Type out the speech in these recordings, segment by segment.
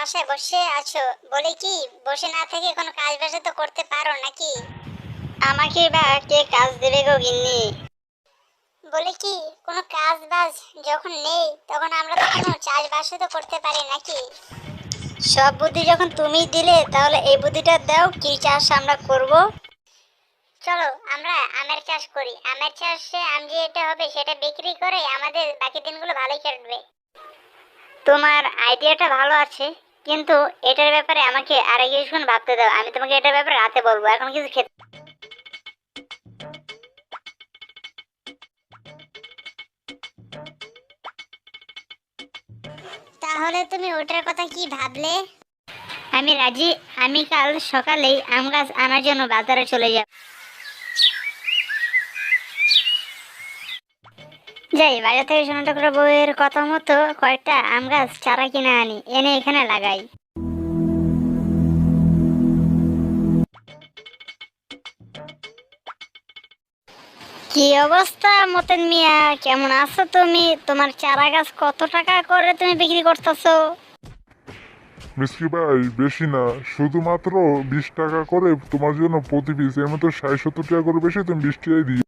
বাসায় বসে আছো বলে কি বসে না থেকে কোনো কাজ বাজা তো করতে পারো নাকি? আমাকে বা কে কাজ দেবে গো গিন্নি? বলে কি কোনো কাজ বাজ যখন নেই তখন আমরা তো কোনো চাষবাসও তো করতে পারি নাকি? সব বুদ্ধি যখন তুমি দিলে তাহলে এই বুদ্ধিটা দাও, কি চাষ আমরা করব। চলো আমরা আমের চাষ করি। আমের চাষে আম যেটা হবে সেটা বিক্রি করে আমাদের বাকি দিনগুলো ভালোই কাটবে। তোমার আইডিয়াটা ভালো আছে, কিন্তু এটার ব্যাপারে আমাকে আরো কিছুক্ষণ ভাবতে দাও। আমি তোমাকে এটার ব্যাপারে রাতে বলবো, এখন কিছু খেতে। তাহলে তুমি ওটার কথা কি ভাবলে? আমি রাজি। আমি কাল সকালেই আম গাছ আনার জন্য বাজারে চলে যাব। যাই বাজার থেকে সোনাটুকরা বউয়ের কথা মতো কয়েকটা আম গাছ চারা কিনে আনি, এনে এখানে লাগাই। কি অবস্থা মতেন মিয়া, কেমন আছো তুমি? তোমার চারা গাছ কত টাকা করে তুমি বিক্রি করতেছো? মিসকি ভাই, বেশি না, শুধুমাত্র 20 টাকা করে তোমার জন্য প্রতি পিস। এর মতো 60-70 টাকা করে বেশি, তুমি 20 টাকাই দিও।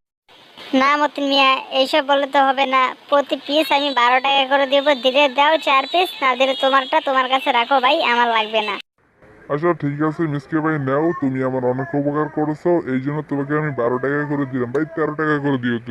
না মতিন মিয়া, এইসব বললে তো হবে না। প্রতি পিস আমি 12 টাকা করে দেবো। দিলে দাও 4 পিস, না দিলে তোমারটা তোমার কাছে রাখো ভাই, আমার লাগবে না। আচ্ছা ঠিক আছে মিসকি ভাই, নাও, তুমি আমার অনেক উপকার করেছো, এই জন্য তোমাকে আমি 12 টাকা করে দিলাম ভাই, 13 টাকা করে দিও তুমি।